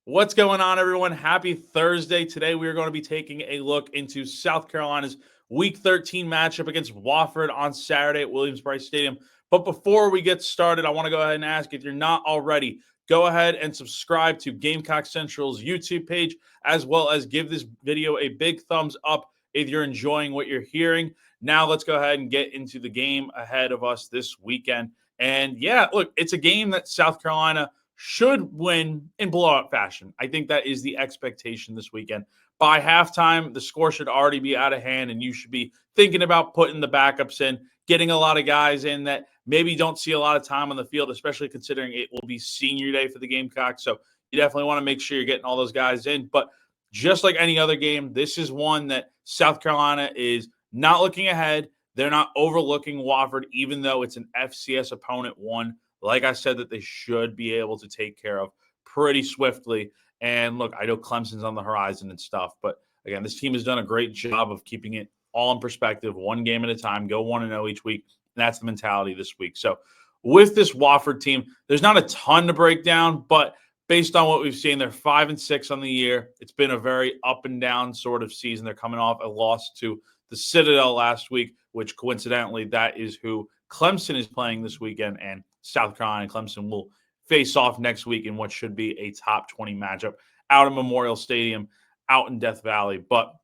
What's going on, everyone? Happy Thursday. Today, we are going to be taking a look into South Carolina's Week 13 matchup against Wofford on Saturday at Williams-Brice Stadium. But before we get started, I want to go ahead and ask, if you're not already, go ahead and subscribe to Gamecock Central's YouTube page, as well as give this video a big thumbs up if you're enjoying what you're hearing. Now, let's go ahead and get into the game ahead of us this weekend. And yeah, look, it's a game that South Carolina should win in blowout fashion. I think that is the expectation this weekend. By halftime, the score should already be out of hand, and you should be thinking about putting the backups in, getting a lot of guys in that maybe don't see a lot of time on the field, especially considering it will be senior day for the Gamecocks. So you definitely want to make sure you're getting all those guys in. But just like any other game, this is one that South Carolina is not looking ahead. They're not overlooking Wofford, even though it's an FCS opponent one. Like I said, that they should be able to take care of pretty swiftly. And look, I know Clemson's on the horizon and stuff, but again, this team has done a great job of keeping it all in perspective, one game at a time, go 1-0 each week. And that's the mentality this week. So with this Wofford team, there's not a ton to break down, but based on what we've seen, they're 5-6 on the year. It's been a very up and down sort of season. They're coming off a loss to the Citadel last week, which coincidentally, that is who Clemson is playing this weekend, and South Carolina and Clemson will face off next week in what should be a top 20 matchup out of Memorial Stadium, out in Death Valley. But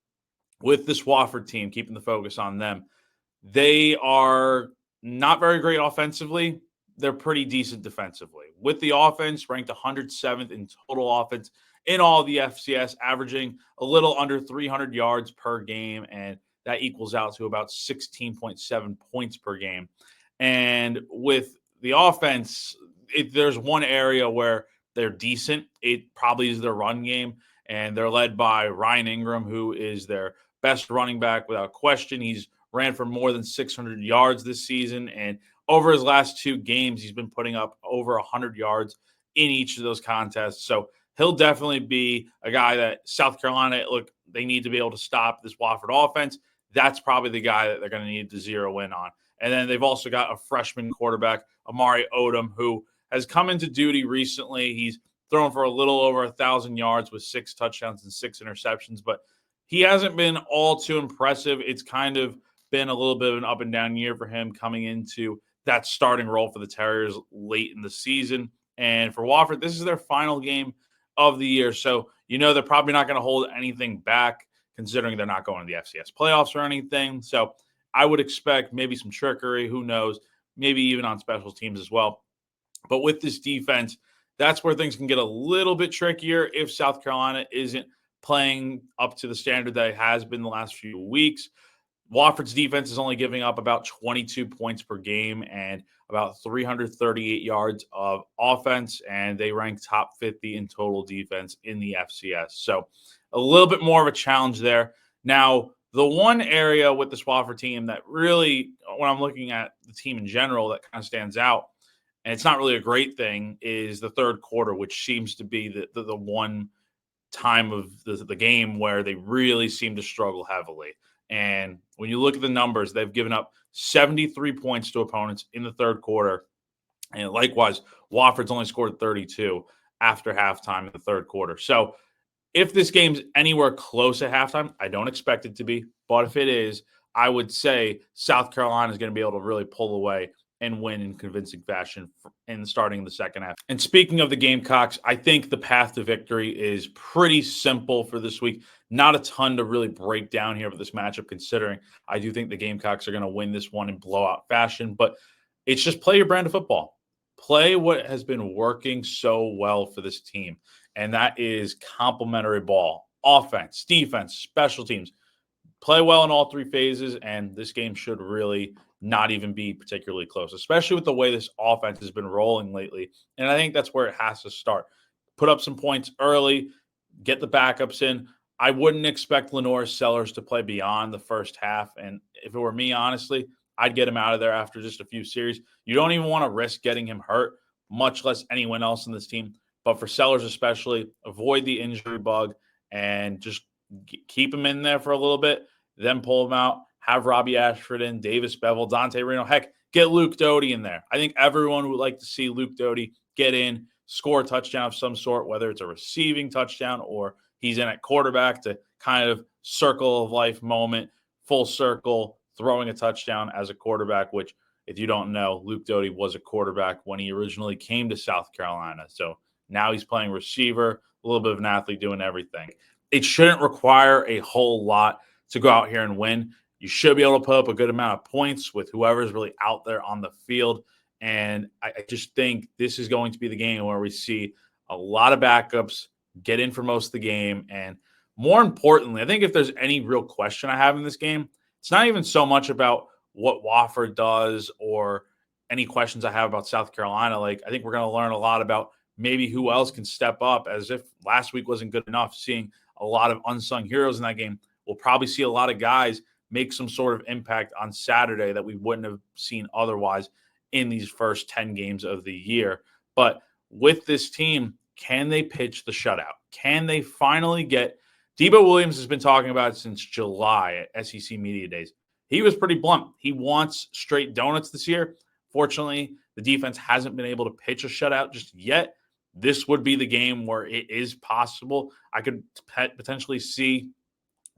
with this Wofford team, keeping the focus on them, they are not very great offensively. They're pretty decent defensively. With the offense, ranked 107th in total offense in all the FCS, averaging a little under 300 yards per game, and that equals out to about 16.7 points per game. And with the offense, there's one area where they're decent. It probably is their run game, and they're led by Ryan Ingram, who is their best running back without question. He's ran for more than 600 yards this season, and over his last two games, he's been putting up over 100 yards in each of those contests. So he'll definitely be a guy that South Carolina, look, they need to be able to stop this Wofford offense. That's probably the guy that they're going to need to zero in on. And then they've also got a freshman quarterback, Amari Odom, who has come into duty recently. He's thrown for a little over 1,000 yards with 6 touchdowns and 6 interceptions, but he hasn't been all too impressive. It's kind of been a little bit of an up and down year for him coming into that starting role for the Terriers late in the season. And for Wofford, this is their final game of the year. So, they're probably not going to hold anything back, considering they're not going to the FCS playoffs or anything. So I would expect maybe some trickery, who knows, maybe even on special teams as well. But with this defense, that's where things can get a little bit trickier if South Carolina isn't playing up to the standard that it has been the last few weeks. Wofford's defense is only giving up about 22 points per game and about 338 yards of offense, and they rank top 50 in total defense in the FCS. So a little bit more of a challenge there. Now, the one area with this Wofford team that really, when I'm looking at the team in general, that kind of stands out, and it's not really a great thing, is the third quarter, which seems to be the one time of the game where they really seem to struggle heavily. And when you look at the numbers, they've given up 73 points to opponents in the third quarter. And likewise, Wofford's only scored 32 after halftime in the third quarter. So if this game's anywhere close at halftime, I don't expect it to be. But if it is, I would say South Carolina is going to be able to really pull away and win in convincing fashion in starting the second half. And speaking of the Gamecocks, I think the path to victory is pretty simple for this week. Not a ton to really break down here with this matchup, considering I do think the Gamecocks are going to win this one in blowout fashion. But it's just play your brand of football. Play what has been working so well for this team, and that is complementary ball, offense, defense, special teams. Play well in all three phases, and this game should really not even be particularly close, especially with the way this offense has been rolling lately. And I think that's where it has to start. Put up some points early, get the backups in. I wouldn't expect Lenore Sellers to play beyond the first half. And if it were me, honestly, I'd get him out of there after just a few series. You don't even want to risk getting him hurt, much less anyone else in this team. But for Sellers especially, avoid the injury bug and just keep him in there for a little bit, then pull him out. Have Robbie Ashford in, Davis Bevel, Dante Reno. Heck, get Luke Doty in there. I think everyone would like to see Luke Doty get in, score a touchdown of some sort, whether it's a receiving touchdown or he's in at quarterback to kind of circle of life moment, full circle, throwing a touchdown as a quarterback, which if you don't know, Luke Doty was a quarterback when he originally came to South Carolina. So now he's playing receiver, a little bit of an athlete doing everything. It shouldn't require a whole lot to go out here and win. You should be able to put up a good amount of points with whoever's really out there on the field. And I just think this is going to be the game where we see a lot of backups get in for most of the game. And more importantly, I think if there's any real question I have in this game, it's not even so much about what Wofford does or any questions I have about South Carolina. Like, I think we're going to learn a lot about maybe who else can step up, as if last week wasn't good enough, seeing a lot of unsung heroes in that game. We'll probably see a lot of guys make some sort of impact on Saturday that we wouldn't have seen otherwise in these first 10 games of the year. But with this team, can they pitch the shutout? Can they finally get – Debo Williams has been talking about it since July at SEC Media Days. He was pretty blunt. He wants straight donuts this year. Fortunately, the defense hasn't been able to pitch a shutout just yet. This would be the game where it is possible. I could potentially see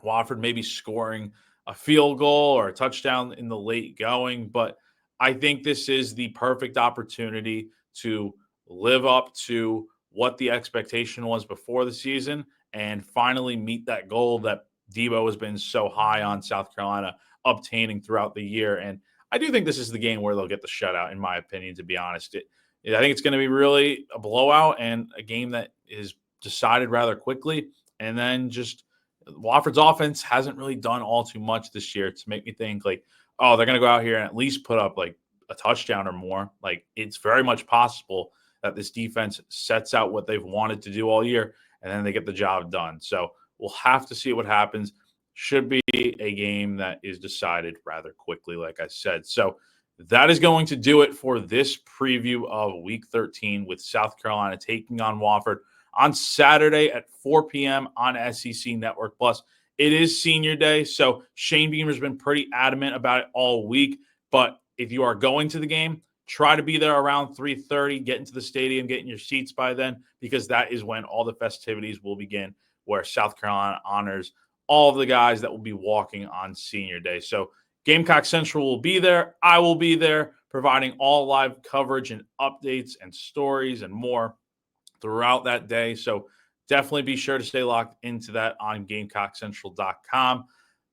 Wofford maybe scoring a field goal or a touchdown in the late going, but I think this is the perfect opportunity to live up to what the expectation was before the season and finally meet that goal that Debo has been so high on South Carolina obtaining throughout the year. And I do think this is the game where they'll get the shutout, in my opinion, to be honest. I think it's going to be really a blowout and a game that is decided rather quickly. And then just Wofford's offense hasn't really done all too much this year to make me think like, oh, they're going to go out here and at least put up like a touchdown or more. Like, it's very much possible that this defense sets out what they've wanted to do all year and then they get the job done. So we'll have to see what happens. Should be a game that is decided rather quickly, like I said. So that is going to do it for this preview of Week 13 with South Carolina taking on Wofford on Saturday at 4 p.m. on SEC Network Plus. It is senior day, so Shane Beamer's been pretty adamant about it all week. But if you are going to the game, try to be there around 3:30, get into the stadium, get in your seats by then, because that is when all the festivities will begin, where South Carolina honors all of the guys that will be walking on senior day. So Gamecock Central will be there. I will be there, providing all live coverage and updates and stories and more throughout that day. So definitely be sure to stay locked into that on GamecockCentral.com.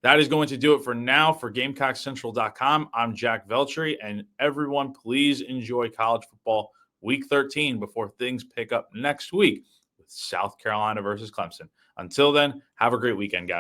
That is going to do it for now. For GamecockCentral.com, I'm Jack Veltri, and everyone, please enjoy college football Week 13 before things pick up next week with South Carolina versus Clemson. Until then, have a great weekend, guys.